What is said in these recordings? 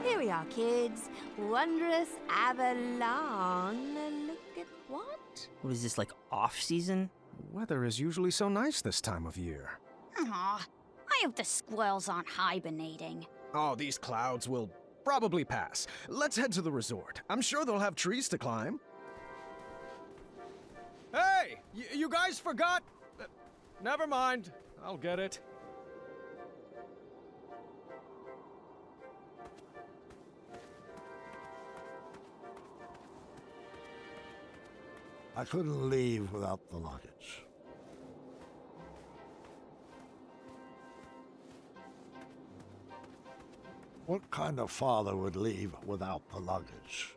Here we are, kids. Wondrous Avalon. Look at what? What is this, like off-season? Weather is usually so nice this time of year. Aw, I hope the squirrels aren't hibernating. Oh, these clouds will probably pass. Let's head to the resort. I'm sure they'll have trees to climb. Hey! You guys forgot? Never mind. I'll get it. I couldn't leave without the luggage. What kind of father would leave without the luggage?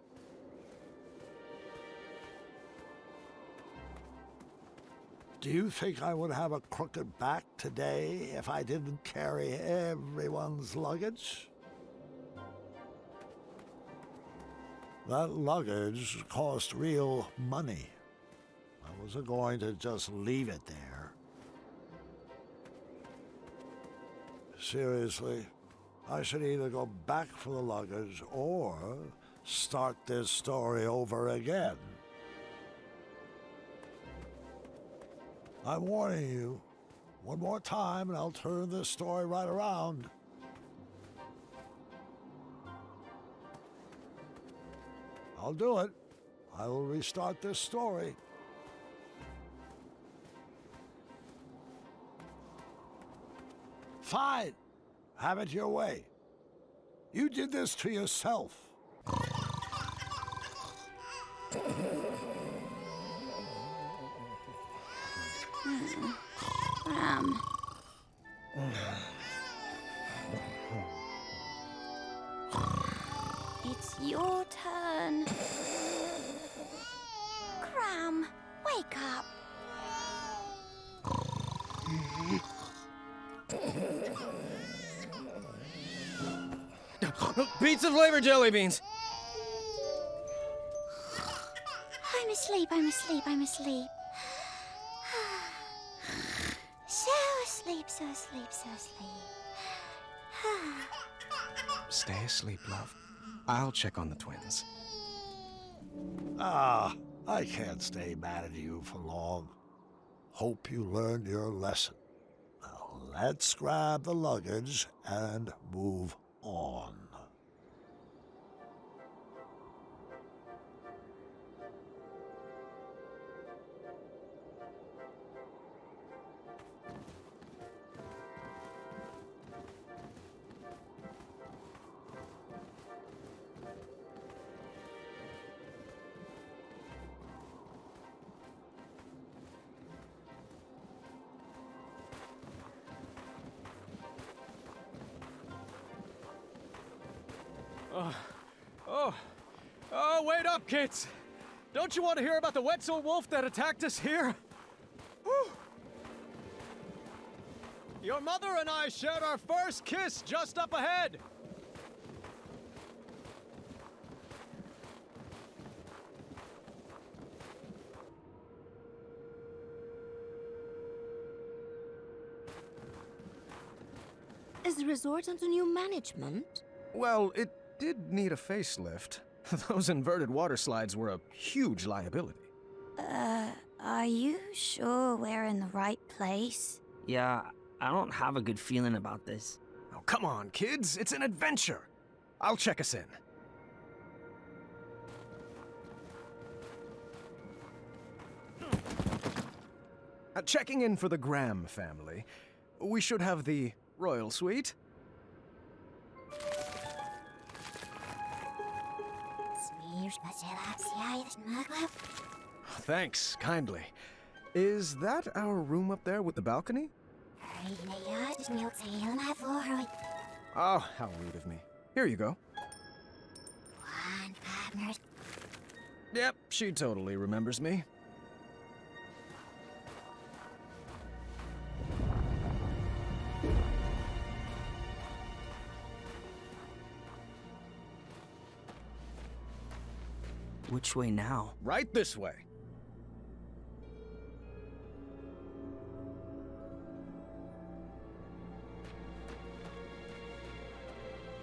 Do you think I would have a crooked back today if I didn't carry everyone's luggage? That luggage cost real money. I wasn't going to just leave it there. Seriously, I should either go back for the luggage or start this story over again. I'm warning you. One more time and I'll turn this story right around. I'll do it. I will restart this story. Fine. Have it your way. You did this to yourself. It's your turn. Cram, wake up. Pizza flavor jelly beans. I'm asleep, I'm asleep, I'm asleep. So asleep, so asleep, so asleep. Stay asleep, love. I'll check on the twins. I can't stay mad at you for long. Hope you learned your lesson. Now let's grab the luggage and move on. Oh, wait up, kids! Don't you want to hear about the Wetzel wolf that attacked us here? Whew. Your mother and I shared our first kiss just up ahead! Is the resort under new management? Well, it did need a facelift. Those inverted water slides were a huge liability. Are you sure we're in the right place? Yeah, I don't have a good feeling about this. Oh, come on, kids. It's an adventure. I'll check us in. Checking in for the Graham family. We should have the royal suite. Thanks, kindly. Is that our room up there with the balcony? Oh, how rude of me. Here you go. Yep, she totally remembers me. Which way now? Right this way.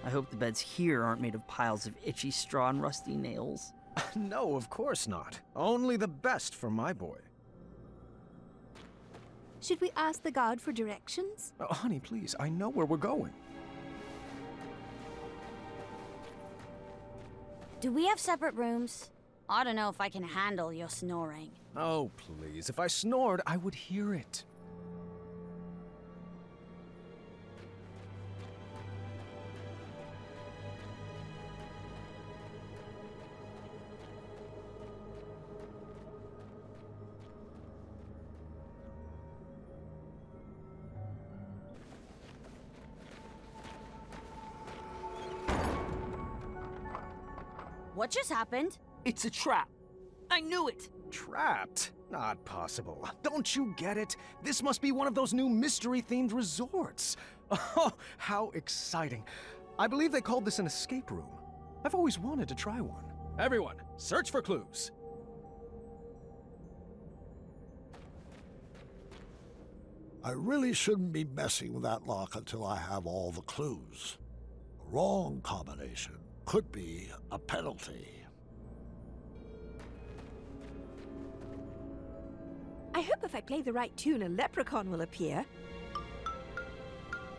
I hope the beds here aren't made of piles of itchy straw and rusty nails. No, of course not. Only the best for my boy. Should we ask the guard for directions? Oh, honey, please, I know where we're going. Do we have separate rooms? I don't know if I can handle your snoring. Oh, please, if I snored, I would hear it. What just happened? It's a trap. I knew it. Trapped? Not possible. Don't you get it? This must be one of those new mystery-themed resorts. Oh, how exciting. I believe they called this an escape room. I've always wanted to try one. Everyone, search for clues. I really shouldn't be messing with that lock until I have all the clues. The wrong combination could be a penalty. I hope if I play the right tune, a leprechaun will appear.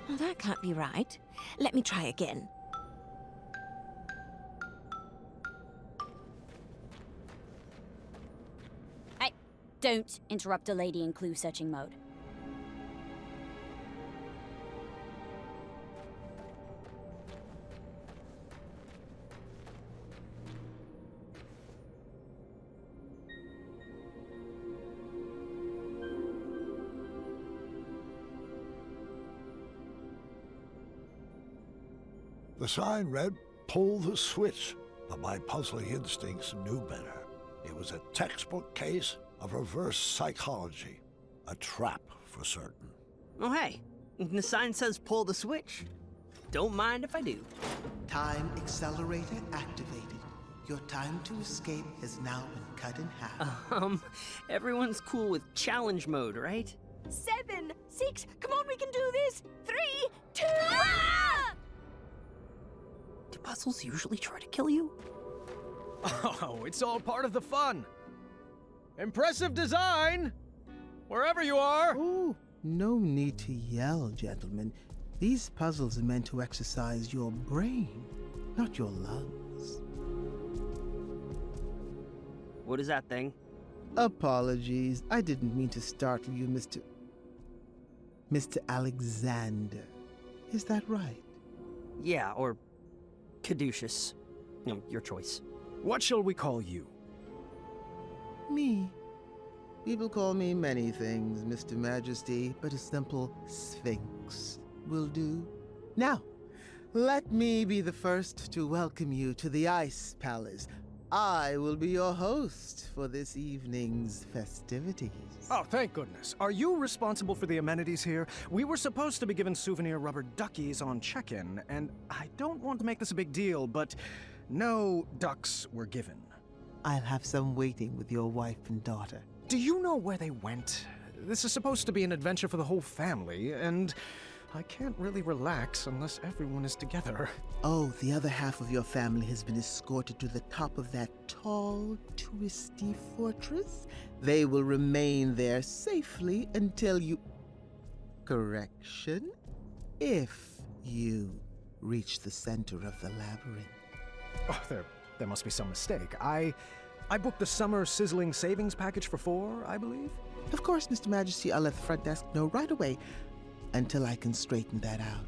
Well, that can't be right. Let me try again. Hey, don't interrupt a lady in clue searching mode. The sign read, "Pull the switch," but my puzzling instincts knew better. It was a textbook case of reverse psychology. A trap, for certain. Oh, hey. The sign says pull the switch. Don't mind if I do. Time accelerator activated. Your time to escape has now been cut in half. Everyone's cool with challenge mode, right? 7, 6, come on, we can do this! 3, 2, Do puzzles usually try to kill you? Oh, it's all part of the fun. Impressive design! Wherever you are! Oh, no need to yell, gentlemen. These puzzles are meant to exercise your brain, not your lungs. What is that thing? Apologies. I didn't mean to startle you, Mr. Alexander. Is that right? Yeah, or caduceus. Your choice. What shall we call you? Me. People call me many things, Mr. Majesty, but a simple Sphinx will do. Now, let me be the first to welcome you to the Ice Palace. I will be your host for this evening's festivities. Oh, thank goodness. Are you responsible for the amenities here? We were supposed to be given souvenir rubber duckies on check-in, and I don't want to make this a big deal, but no ducks were given. I'll have some waiting with your wife and daughter. Do you know where they went? This is supposed to be an adventure for the whole family, and I can't really relax unless everyone is together. Oh, the other half of your family has been escorted to the top of that tall, twisty fortress. They will remain there safely until you... Correction? If you reach the center of the labyrinth. Oh, there must be some mistake. I booked the summer sizzling savings package for 4, I believe. Of course, Mr. Majesty, I'll let the front desk know right away until I can straighten that out.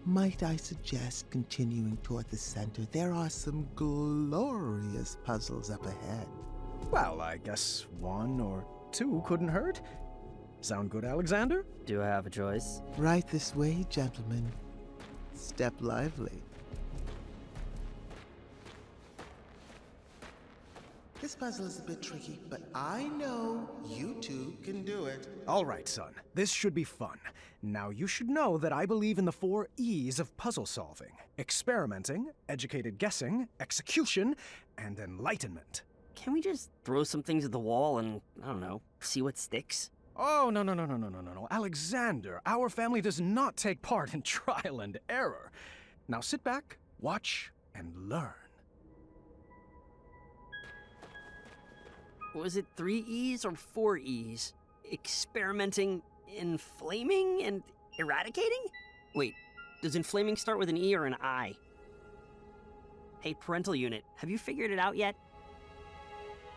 Might I suggest continuing toward the center? There are some glorious puzzles up ahead. Well, I guess 1 or 2 couldn't hurt. Sound good, Alexander? Do I have a choice? Right this way, gentlemen. Step lively. This puzzle is a bit tricky, but I know you two can do it. All right, son. This should be fun. Now, you should know that I believe in the 4 E's of puzzle solving. Experimenting, educated guessing, execution, and enlightenment. Can we just throw some things at the wall and, I don't know, see what sticks? Oh, no. Alexander, our family does not take part in trial and error. Now sit back, watch, and learn. Was it 3 E's or 4 E's? Experimenting, inflaming, and eradicating? Wait, does inflaming start with an E or an I? Hey, parental unit, have you figured it out yet?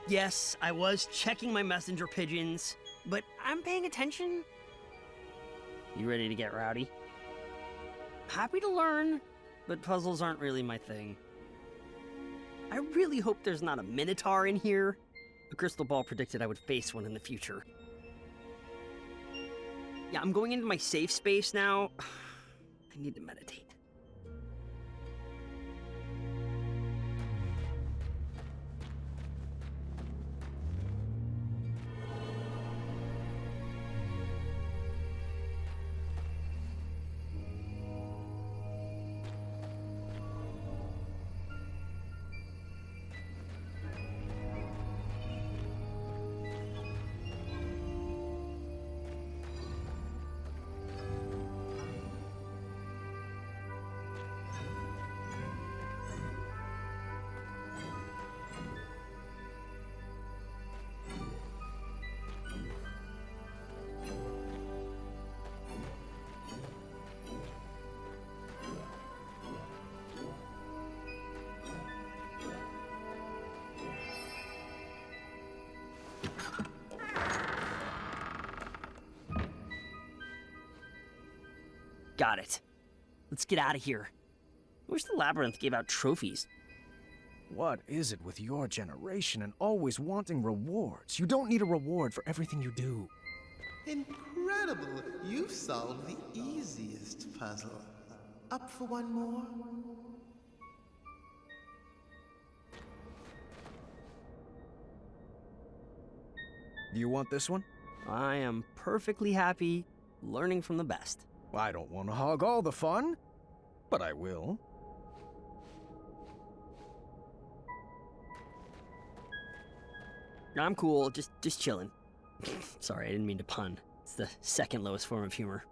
Yes, I was checking my messenger pigeons, but I'm paying attention. You ready to get rowdy? Happy to learn, but puzzles aren't really my thing. I really hope there's not a minotaur in here. The crystal ball predicted I would face one in the future. Yeah, I'm going into my safe space now. I need to meditate. Got it. Let's get out of here. I wish the labyrinth gave out trophies. What is it with your generation and always wanting rewards? You don't need a reward for everything you do. Incredible! You've solved the easiest puzzle. Up for one more? Do you want this one? I am perfectly happy learning from the best. I don't want to hog all the fun, but I will. I'm cool, just chilling. Sorry, I didn't mean to pun. It's the second lowest form of humor.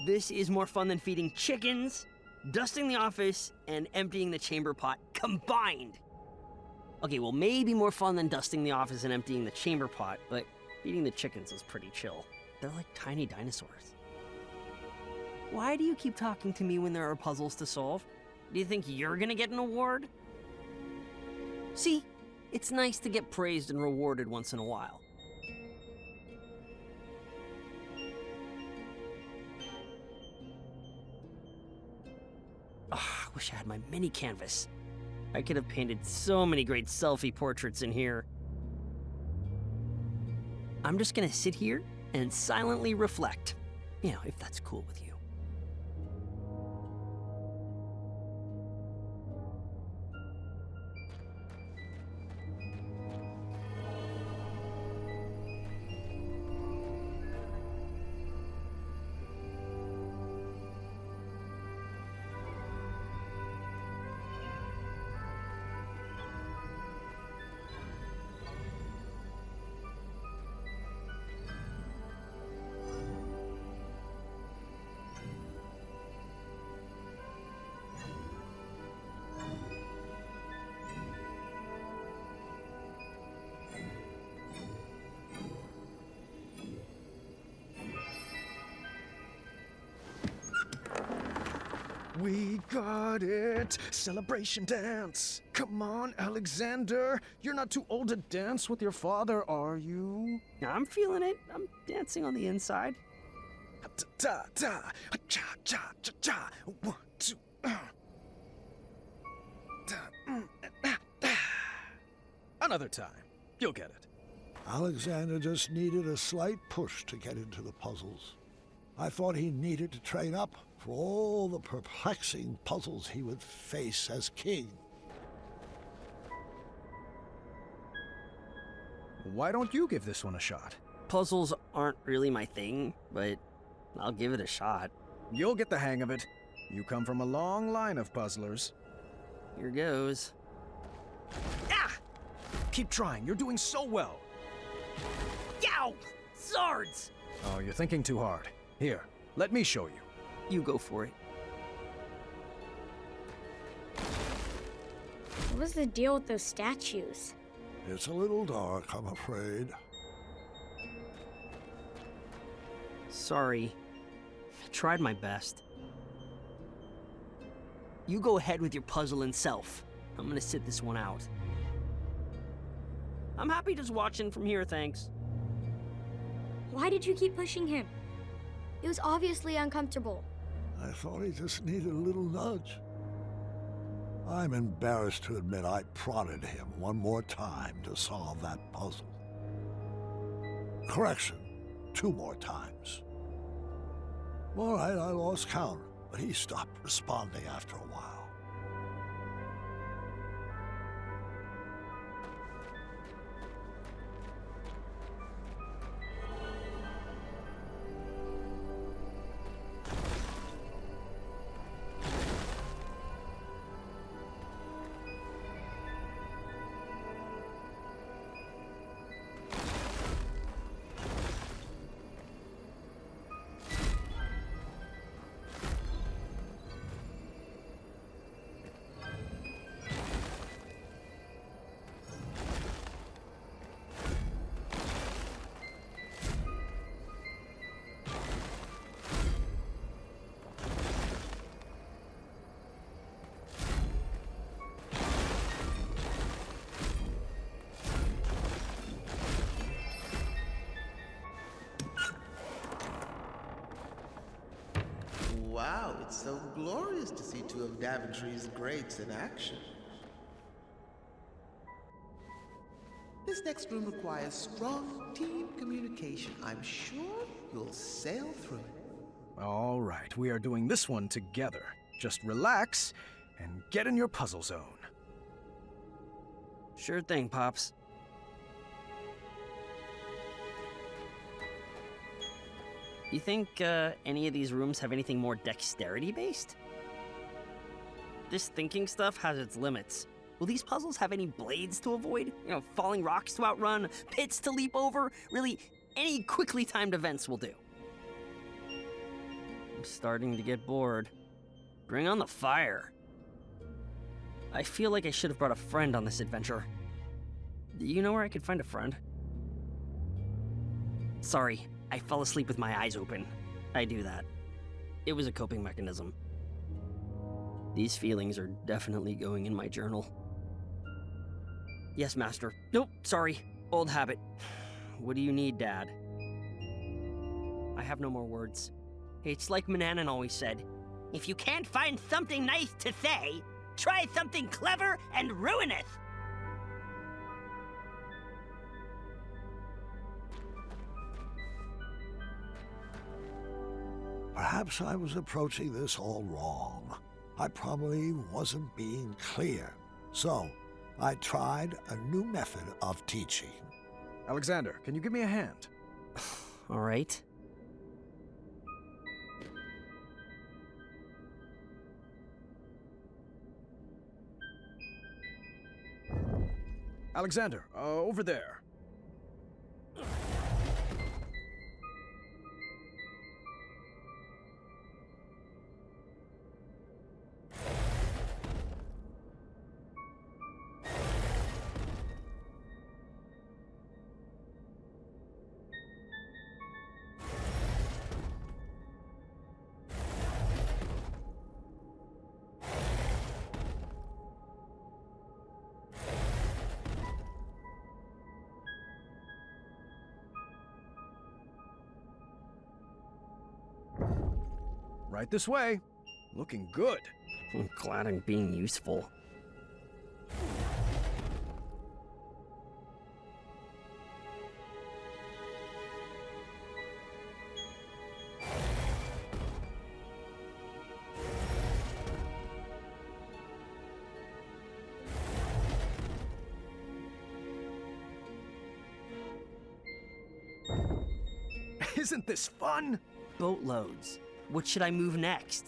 This is more fun than feeding chickens, dusting the office, and emptying the chamber pot combined. Okay, well, maybe more fun than dusting the office and emptying the chamber pot, but feeding the chickens is pretty chill. They're like tiny dinosaurs. Why do you keep talking to me when there are puzzles to solve? Do you think you're gonna get an award? See, it's nice to get praised and rewarded once in a while. I wish I had my mini canvas. I could have painted so many great selfie portraits in here. I'm just gonna sit here and silently reflect. You know, if that's cool with you. We got it! Celebration dance! Come on, Alexander! You're not too old to dance with your father, are you? I'm feeling it. I'm dancing on the inside. Ta-ta-ta! Cha-cha-cha-cha! 1, 2... Another time. You'll get it. Alexander just needed a slight push to get into the puzzles. I thought he needed to train up for all the perplexing puzzles he would face as king. Why don't you give this one a shot? Puzzles aren't really my thing, but I'll give it a shot. You'll get the hang of it. You come from a long line of puzzlers. Here goes. Ah! Keep trying. You're doing so well. Yow! Swords! Oh, you're thinking too hard. Here, let me show you. You go for it. What was the deal with those statues? It's a little dark, I'm afraid. Sorry. I tried my best. You go ahead with your puzzle and self. I'm gonna sit this one out. I'm happy just watching from here, thanks. Why did you keep pushing him? It was obviously uncomfortable. I thought he just needed a little nudge. I'm embarrassed to admit I prodded him one more time to solve that puzzle. Correction, 2 more times. All right, I lost count, but he stopped responding after a while. Wow, it's so glorious to see 2 of Daventry's greats in action. This next room requires strong team communication. I'm sure you'll sail through it. All right, we are doing this one together. Just relax and get in your puzzle zone. Sure thing, Pops. You think any of these rooms have anything more dexterity-based? This thinking stuff has its limits. Will these puzzles have any blades to avoid? You know, falling rocks to outrun, pits to leap over? Really, any quickly timed events will do. I'm starting to get bored. Bring on the fire. I feel like I should have brought a friend on this adventure. Do you know where I could find a friend? Sorry, I fell asleep with my eyes open. I do that. It was a coping mechanism. These feelings are definitely going in my journal. Yes, Master. Nope, sorry. Old habit. What do you need, Dad? I have no more words. It's like Mananan always said, if you can't find something nice to say, try something clever and ruineth. Perhaps I was approaching this all wrong. I probably wasn't being clear. So, I tried a new method of teaching. Alexander, can you give me a hand? All right. Alexander, over there. Right this way. Looking good. I'm glad I'm being useful. Isn't this fun? Boatloads. What should I move next?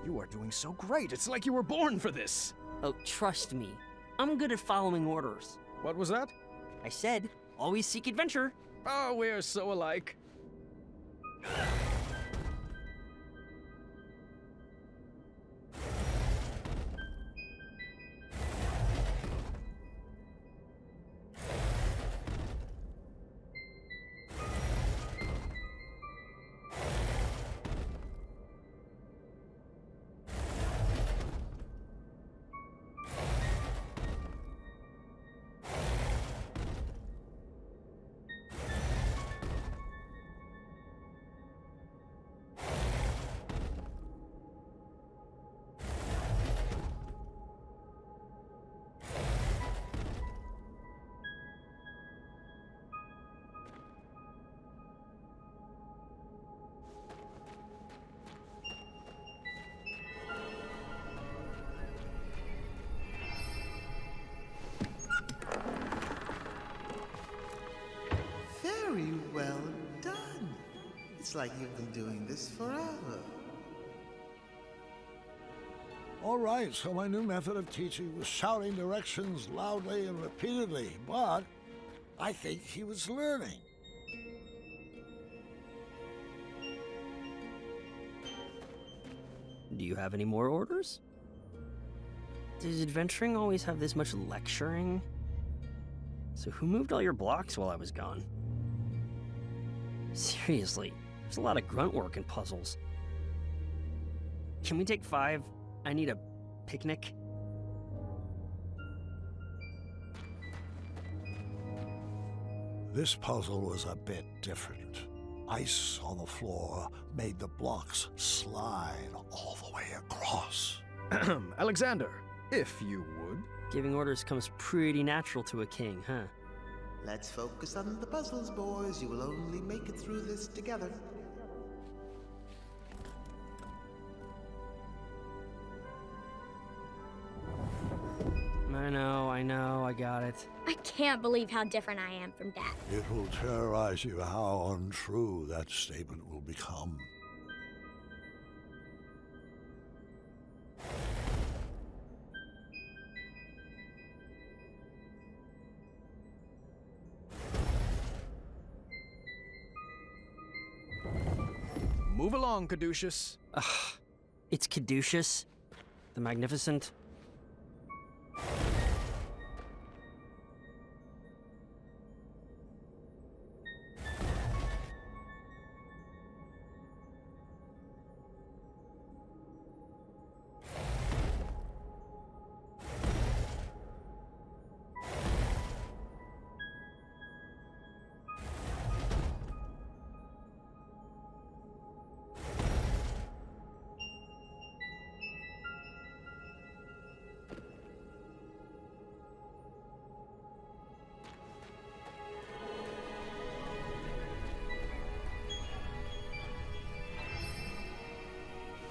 You are doing so great. It's like you were born for this. Oh, trust me. I'm good at following orders. What was that? I said, always seek adventure. Oh, we're so alike. Very well done. It's like you've been doing this forever. All right, so my new method of teaching was shouting directions loudly and repeatedly, but I think he was learning. Do you have any more orders? Does adventuring always have this much lecturing? So who moved all your blocks while I was gone? Seriously, there's a lot of grunt work and puzzles. Can we take 5? I need a picnic. This puzzle was a bit different. Ice on the floor made the blocks slide all the way across. Alexander, if you would. Giving orders comes pretty natural to a king, huh? Let's focus on the puzzles, boys. You will only make it through this together. I know, I got it. I can't believe how different I am from Dad. It will terrorize you how untrue that statement will become. Move along, Caduceus. Ugh, it's Caduceus, the Magnificent.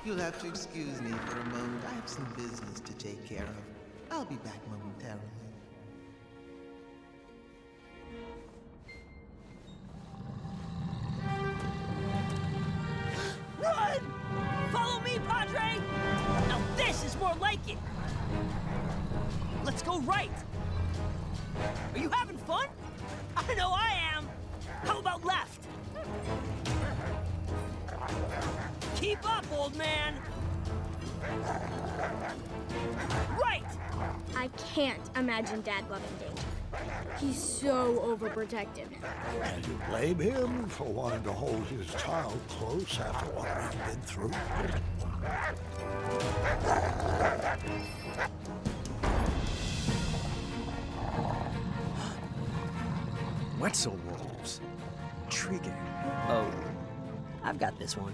You'll have to excuse me for a moment. I have some business to take care of. I'll be back momentarily. Run! Follow me, Padre! Now this is more like it! Let's go right! Are you having fun? I know I am! How about left? Keep up, old man! Right! I can't imagine Dad loving danger. He's so overprotective. And you blame him for wanting to hold his child close after what we've been through? Wetzel wolves. Intriguing. Oh, I've got this one.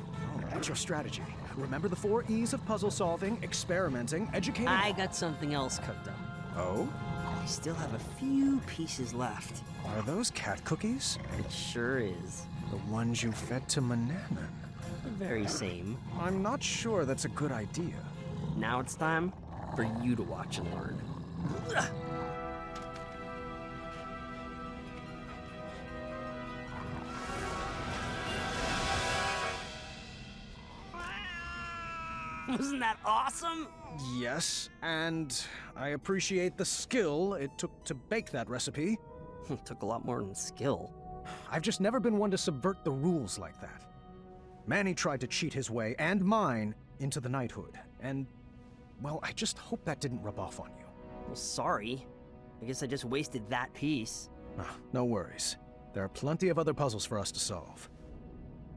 What's your strategy? Remember the 4 E's of puzzle solving, experimenting, educating... I got something else cooked up. Oh? I still have a few pieces left. Are those cat cookies? It sure is. The ones you fed to Mananan? The very same. I'm not sure that's a good idea. Now it's time for you to watch and learn. Wasn't that awesome? Yes, and I appreciate the skill it took to bake that recipe. It took a lot more than skill. I've just never been one to subvert the rules like that. Manny tried to cheat his way, and mine, into the knighthood, and, well, I just hope that didn't rub off on you. Well, sorry. I guess I just wasted that piece. No worries. There are plenty of other puzzles for us to solve.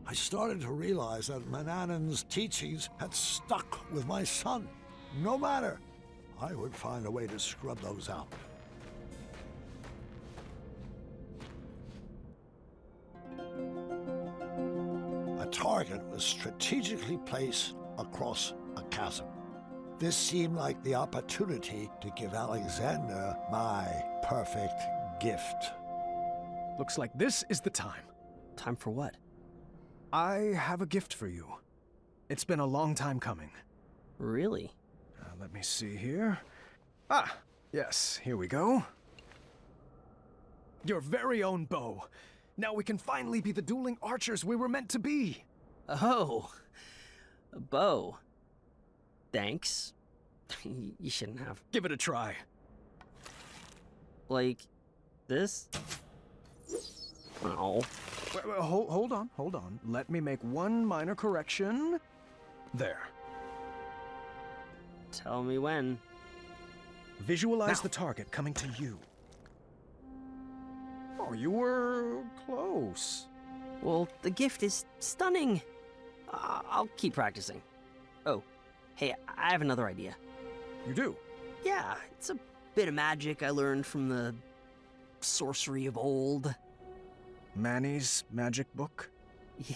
I started to realize that Manannan's teachings had stuck with my son. No matter, I would find a way to scrub those out. A target was strategically placed across a chasm. This seemed like the opportunity to give Alexander my perfect gift. Looks like this is the time. Time for what? I have a gift for you. It's been a long time coming. Really? Let me see here. Yes, here we go. Your very own bow. Now we can finally be the dueling archers we were meant to be. Oh, a bow. Thanks. You shouldn't have. Give it a try. Like, this? Oh. Wait, hold on. Let me make one minor correction. There. Tell me when. Visualize Now. the target coming to you. Oh, you were close. Well, the gift is stunning. I'll keep practicing. Oh, hey, I have another idea. You do? Yeah, it's a bit of magic I learned from the sorcery of old. Manny's magic book?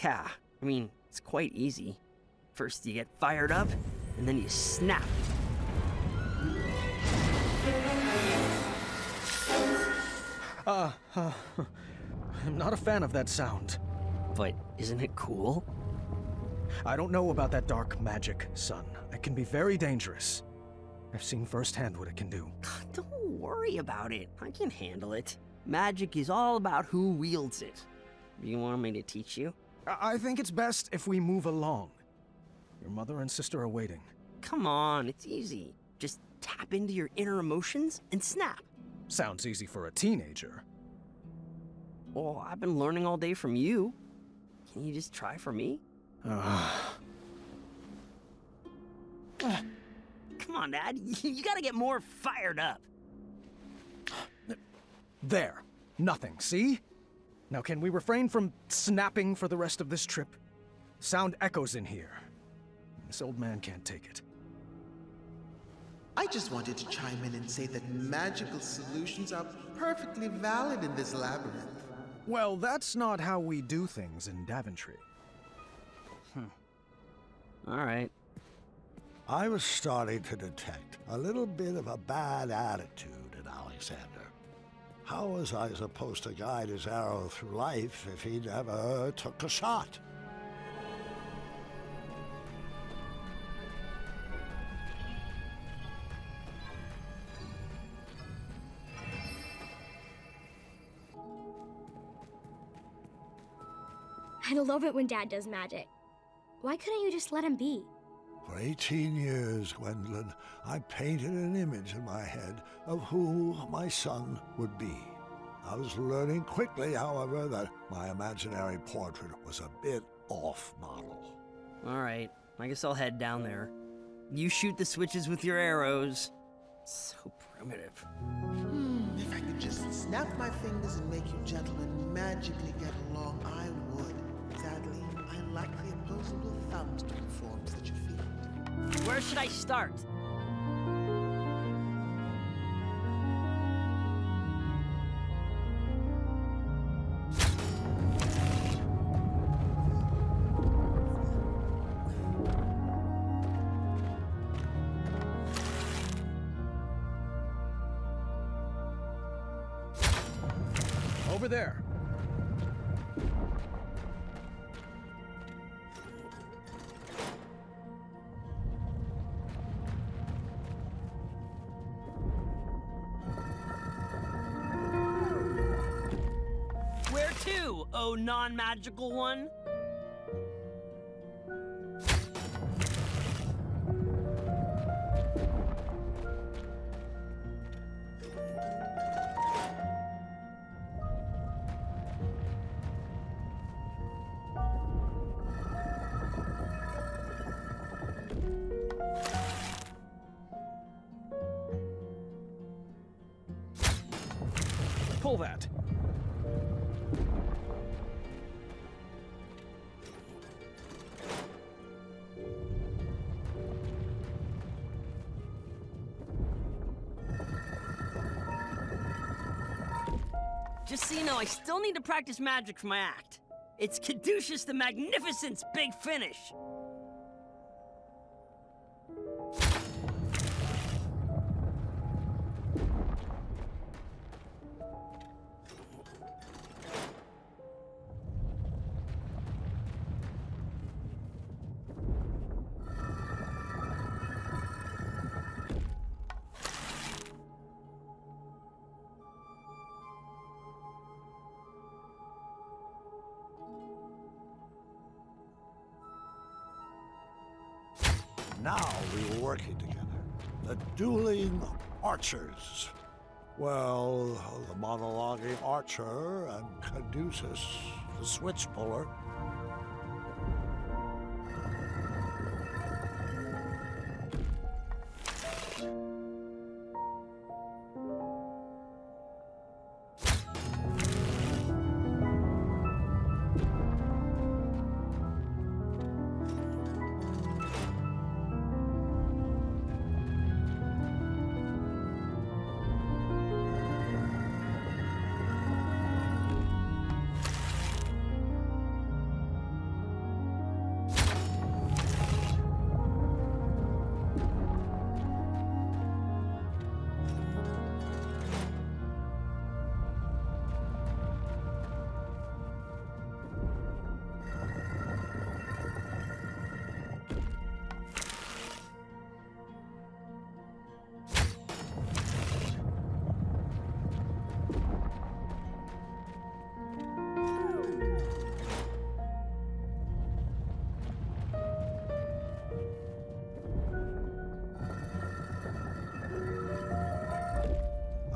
Yeah, I mean, it's quite easy. First you get fired up, and then you snap. I'm not a fan of that sound. But isn't it cool? I don't know about that dark magic, son. It can be very dangerous. I've seen firsthand what it can do. Don't worry about it. I can handle it. Magic is all about who wields it. You want me to teach you? I think it's best if we move along. Your mother and sister are waiting. Come on, it's easy. Just tap into your inner emotions and snap. Sounds easy for a teenager. Well, I've been learning all day from you. Can you just try for me? Come on, Dad. You gotta get more fired up. There. Nothing, see? Now can we refrain from snapping for the rest of this trip? Sound echoes in here. This old man can't take it. I just wanted to chime in and say that magical solutions are perfectly valid in this labyrinth. Well, that's not how we do things in Daventry. All right. I was starting to detect a little bit of a bad attitude in Alexander. How was I supposed to guide his arrow through life if he never took a shot? I love it when Dad does magic. Why couldn't you just let him be? For 18 years, Gwendolyn, I painted an image in my head of who my son would be. I was learning quickly, however, that my imaginary portrait was a bit off model. All right. I guess I'll head down there. You shoot the switches with your arrows. So primitive. If I could just snap my fingers and make you gentlemen magically get along, I would. Sadly, I lack the opposable thumbs to perform such a feat. Where should I start? Over there. Where to, oh non-magical one? pull that. Just so you know, I still need to practice magic for my act. It's Caduceus the Magnificent's big finish. Now we were working together. The dueling archers. Well, the monologuing archer and Caduceus, the switch puller.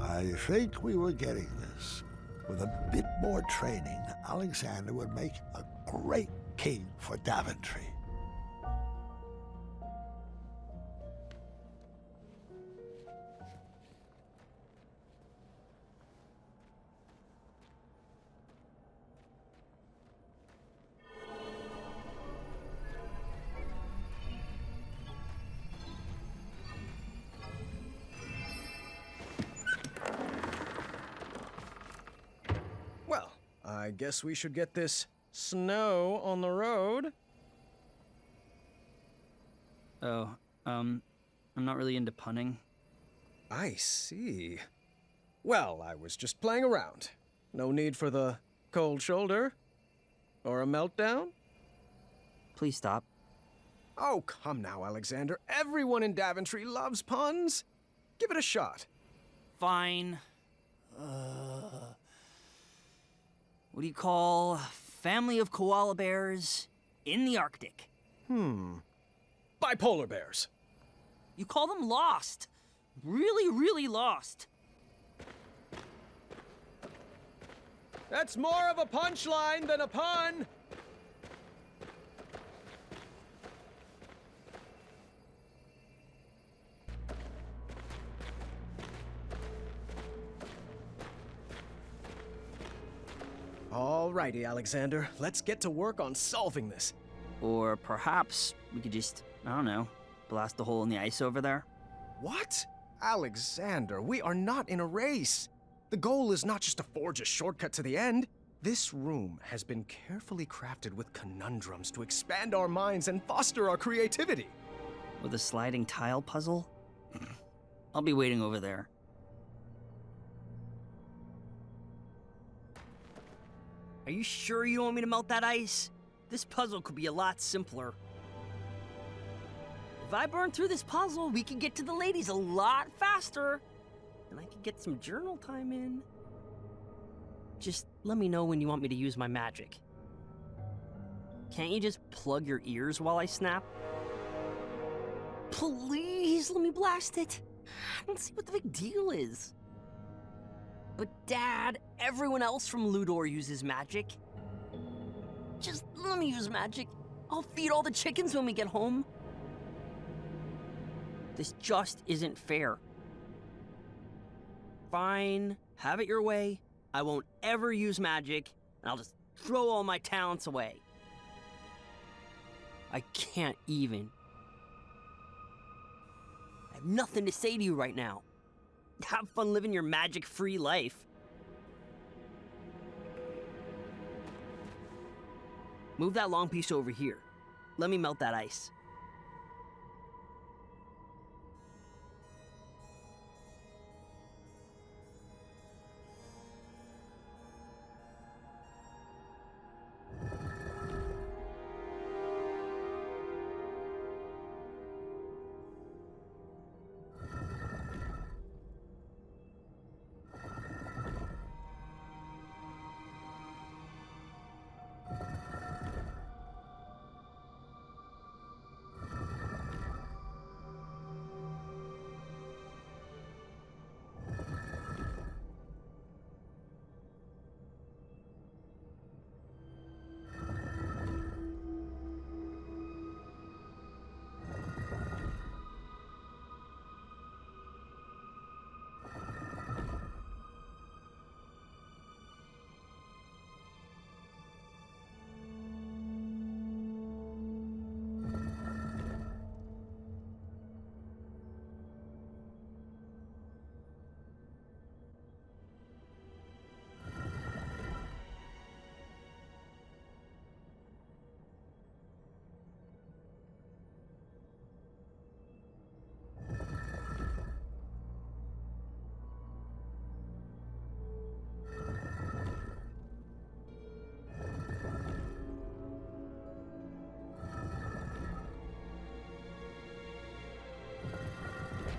I think we were getting this. With a bit more training, Alexander would make a great king for Daventry. I guess we should get this snow on the road. Oh, I'm not really into punning. I see. Well, I was just playing around. No need for the cold shoulder. Or a meltdown? Please stop. Oh, come now, Alexander. Everyone in Daventry loves puns. Give it a shot. Fine. What do you call family of koala bears in the Arctic? Bipolar bears. You call them lost. Really, really lost. That's more of a punchline than a pun. Alrighty, Alexander. Let's get to work on solving this. Or perhaps we could just, I don't know, blast a hole in the ice over there? What? Alexander, we are not in a race. The goal is not just to forge a shortcut to the end. This room has been carefully crafted with conundrums to expand our minds and foster our creativity. With a sliding tile puzzle? I'll be waiting over there. Are you sure you don't want me to melt that ice? This puzzle could be a lot simpler. If I burn through this puzzle, we can get to the ladies a lot faster. And I can get some journal time in. Just let me know when you want me to use my magic. Can't you just plug your ears while I snap? Please let me blast it. I don't see what the big deal is. But Dad, everyone else from Ludor uses magic. Just let me use magic. I'll feed all the chickens when we get home. This just isn't fair. Fine, have it your way. I won't ever use magic, and I'll just throw all my talents away. I can't even. I have nothing to say to you right now. Have fun living your magic-free life. Move that long piece over here. Let me melt that ice.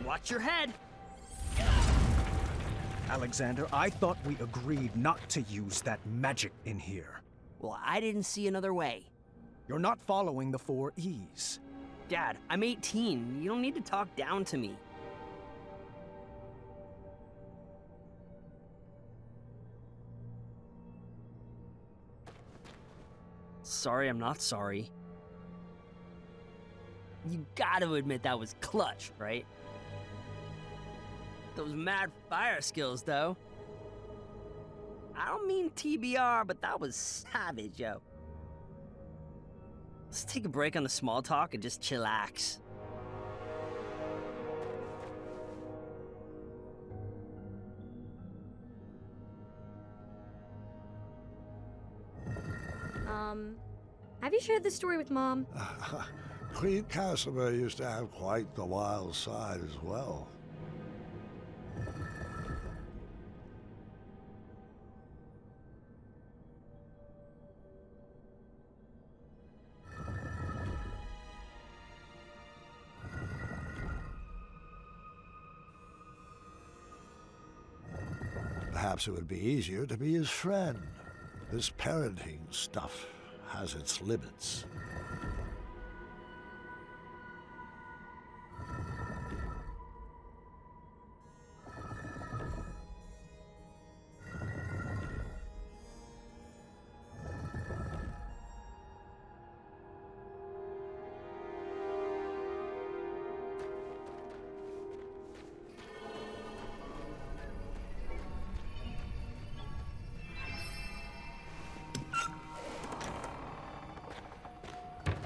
Watch your head! Alexander, I thought we agreed not to use that magic in here. Well, I didn't see another way. You're not following the 4 E's. Dad, I'm 18. You don't need to talk down to me. Sorry, I'm not sorry. You gotta admit that was clutch, right? Those mad fire skills, though. I don't mean TBR, but that was savage, yo. Let's take a break on the small talk and just chillax. Have you shared this story with Mom? Queen Casimir used to have quite the wild side as well. Perhaps it would be easier to be his friend. This parenting stuff has its limits.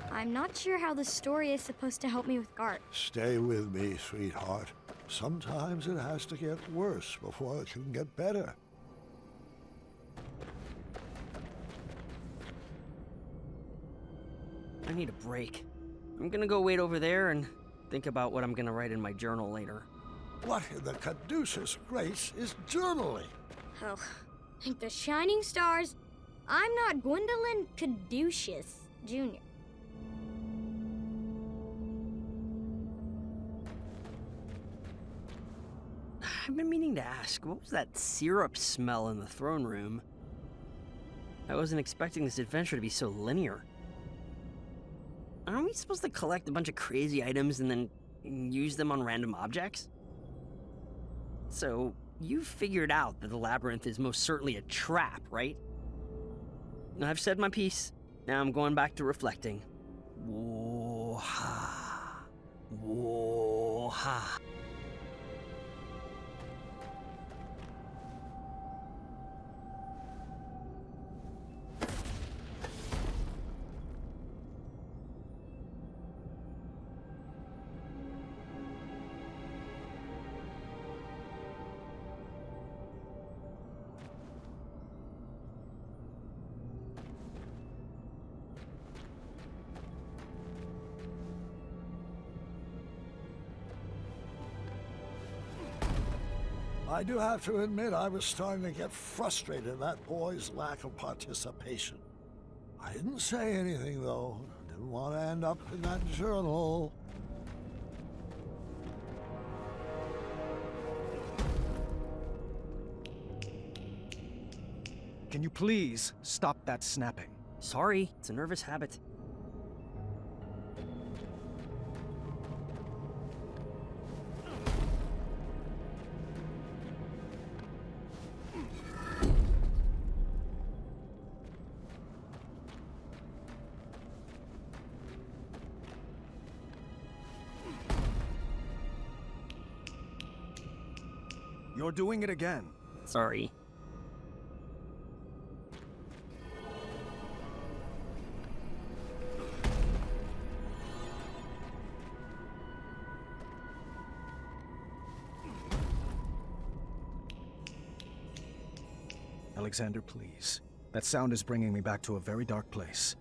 I'm not sure how the story is supposed to help me with Gart. Stay with me, sweetheart. Sometimes it has to get worse before it can get better. I need a break. I'm gonna go wait over there and think about what I'm gonna write in my journal later. What in the caduceus grace is journaling? Oh, like the shining stars. I'm not Gwendolyn Caduceus Jr. I've been meaning to ask, what was that syrup smell in the throne room? I wasn't expecting this adventure to be so linear. Aren't we supposed to collect a bunch of crazy items and then use them on random objects? So, you figured out that the labyrinth is most certainly a trap, right? I've said my piece. Now I'm going back to reflecting. Whoa-ha. Whoa-ha. I do have to admit I was starting to get frustrated at that boy's lack of participation. I didn't say anything, though. Didn't want to end up in that journal. Can you please stop that snapping? Sorry, it's a nervous habit. You're doing it again. Sorry. Alexander, please. That sound is bringing me back to a very dark place.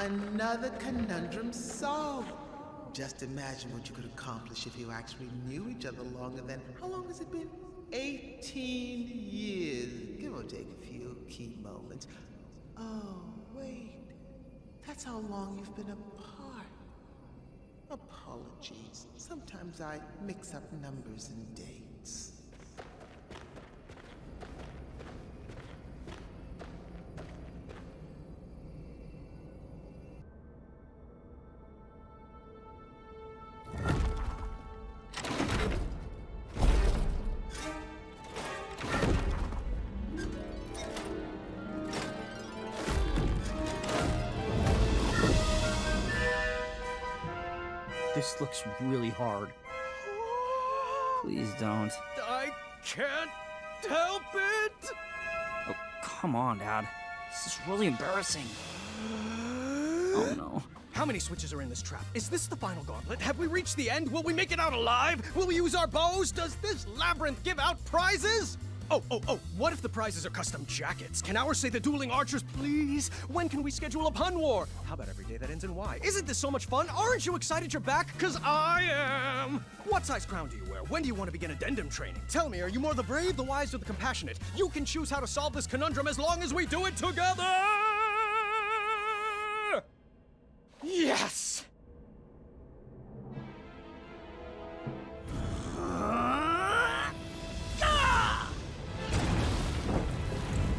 Another conundrum solved. Just imagine what you could accomplish if you actually knew each other longer than, how long has it been? 18 years, give or take a few key moments. Oh, wait. That's how long you've been apart. Apologies. Sometimes I mix up numbers and dates. This looks really hard. Please don't. I can't help it! Oh, come on, Dad. This is really embarrassing. Oh, no. How many switches are in this trap? Is this the final gauntlet? Have we reached the end? Will we make it out alive? Will we use our bows? Does this labyrinth give out prizes? Oh, what if the prizes are custom jackets? Can ours say the dueling archers, please? When can we schedule a pun war? How about every day that ends in Y? Isn't this so much fun? Aren't you excited you're back? 'Cause I am! What size crown do you wear? When do you want to begin addendum training? Tell me, are you more the brave, the wise, or the compassionate? You can choose how to solve this conundrum as long as we do it together! Yes!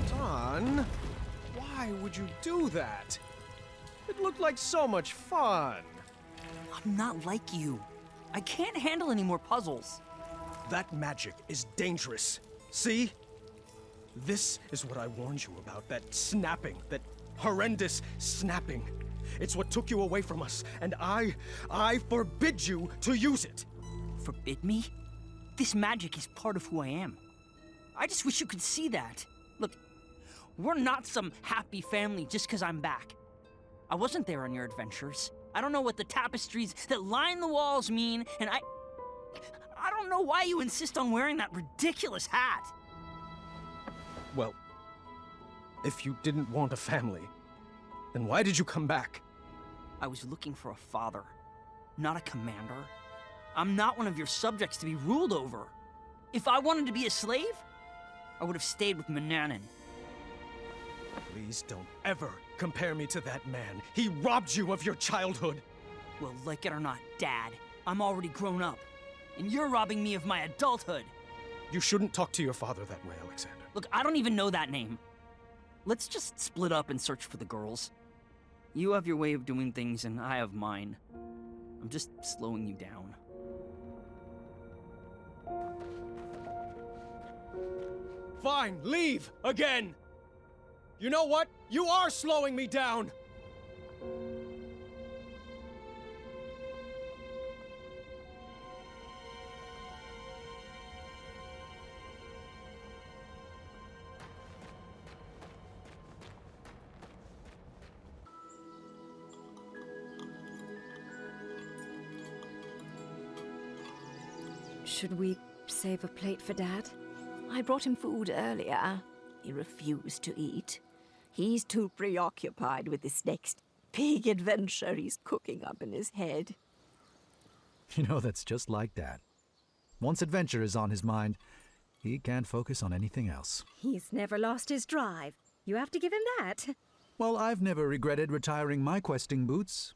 Don, why would you do that? It looked like so much fun. I'm not like you. I can't handle any more puzzles. That magic is dangerous. See? This is what I warned you about, that snapping, that horrendous snapping. It's what took you away from us, and I forbid you to use it. Forbid me? This magic is part of who I am. I just wish you could see that. Look, we're not some happy family just because I'm back. I wasn't there on your adventures. I don't know what the tapestries that line the walls mean, and I don't know why you insist on wearing that ridiculous hat. Well, if you didn't want a family, then why did you come back? I was looking for a father, not a commander. I'm not one of your subjects to be ruled over. If I wanted to be a slave, I would have stayed with Manannan. Please don't ever compare me to that man. He robbed you of your childhood. Well, like it or not, Dad, I'm already grown up. And you're robbing me of my adulthood. You shouldn't talk to your father that way, Alexander. Look, I don't even know that name. Let's just split up and search for the girls. You have your way of doing things, and I have mine. I'm just slowing you down. Fine, leave again. You know what? You are slowing me down. Should we save a plate for Dad? I brought him food earlier. He refused to eat. He's too preoccupied with this next big adventure he's cooking up in his head. You know, that's just like Dad. Once adventure is on his mind, he can't focus on anything else. He's never lost his drive. You have to give him that. Well, I've never regretted retiring my questing boots.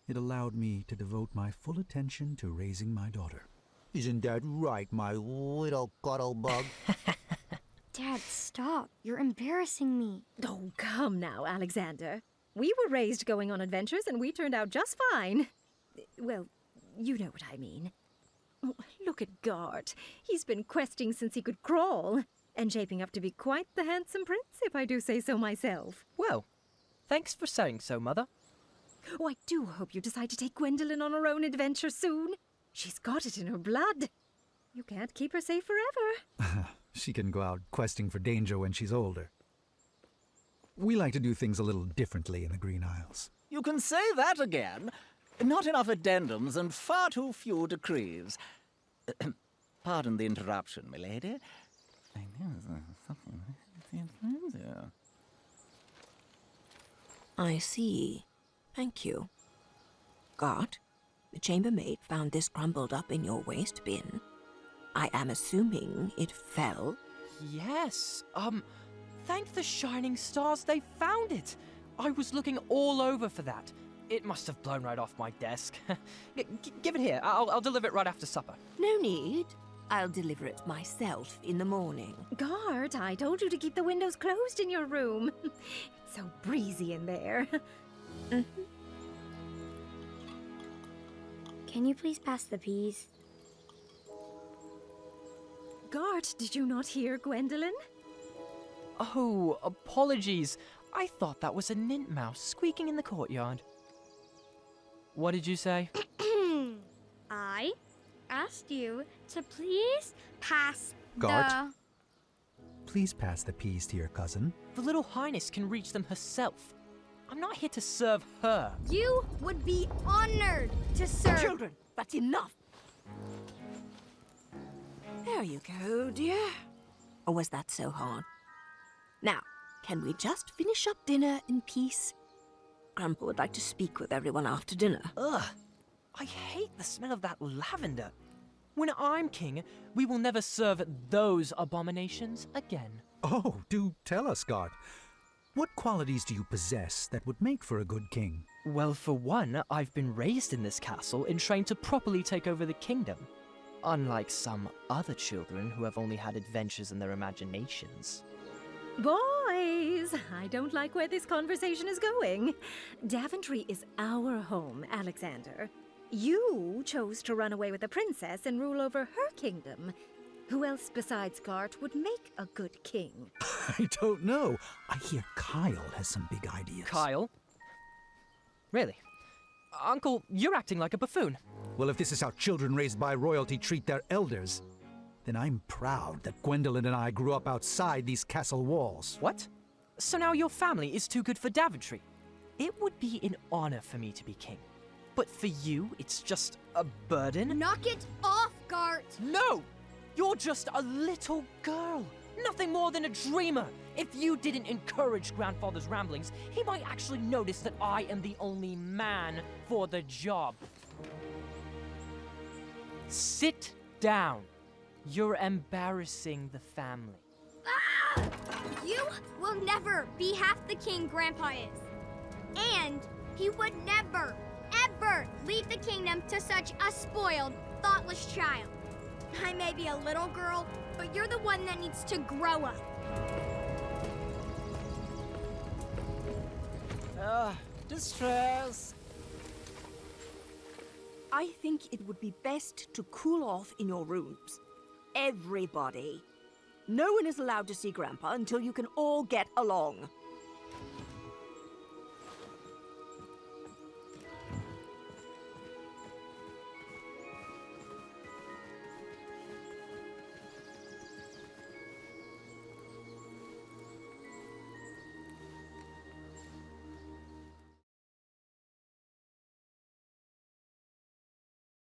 It allowed me to devote my full attention to raising my daughter. Isn't that right, my little cuddlebug? Dad, stop. You're embarrassing me. Oh, come now, Alexander. We were raised going on adventures and we turned out just fine. Well, you know what I mean. Oh, look at Gart. He's been questing since he could crawl, and shaping up to be quite the handsome prince, if I do say so myself. Well, thanks for saying so, Mother. Oh, I do hope you decide to take Gwendolyn on her own adventure soon. She's got it in her blood. You can't keep her safe forever. She can go out questing for danger when she's older. We like to do things a little differently in the Green Isles. You can say that again. Not enough addendums and far too few decrees. Pardon the interruption, milady. I know there's something with the influenza. I see. Thank you. Gart, the chambermaid found this crumbled up in your waste bin. I am assuming it fell. Yes, thank the shining stars they found it. I was looking all over for that. It must have blown right off my desk. Give it here. I'll deliver it right after supper. No need. I'll deliver it myself in the morning. Gart, I told you to keep the windows closed in your room. It's so breezy in there. Can you please pass the peas? Gart, did you not hear Gwendolyn? Oh, apologies. I thought that was a nintmouse squeaking in the courtyard. What did you say? I asked you to please pass Gart? Please pass the peas to your cousin. The little highness can reach them herself. I'm not here to serve her. You would be honored to serve. Children, that's enough. There you go, dear. Or was that so hard? Now, can we just finish up dinner in peace? Grandpa would like to speak with everyone after dinner. Ugh, I hate the smell of that lavender. When I'm king, we will never serve those abominations again. Oh, do tell us, Gart. What qualities do you possess that would make for a good king? Well, for one, I've been raised in this castle and trained to properly take over the kingdom. Unlike some other children who have only had adventures in their imaginations. Boys, I don't like where this conversation is going. Daventry is our home, Alexander. You chose to run away with a princess and rule over her kingdom. Who else besides Gart would make a good king? I don't know. I hear Kyle has some big ideas. Kyle? Really? Uncle, you're acting like a buffoon. Well, if this is how children raised by royalty treat their elders, then I'm proud that Gwendolyn and I grew up outside these castle walls. What? So now your family is too good for Daventry? It would be an honor for me to be king. But for you, it's just a burden? Knock it off, Gart! No! You're just a little girl. Nothing more than a dreamer. If you didn't encourage Grandfather's ramblings, he might actually notice that I am the only man for the job. Sit down. You're embarrassing the family. Ah! You will never be half the king Grandpa is. And he would never, ever leave the kingdom to such a spoiled, thoughtless child. I may be a little girl, but you're the one that needs to grow up. Distress. I think it would be best to cool off in your rooms. Everybody. No one is allowed to see Grandpa until you can all get along.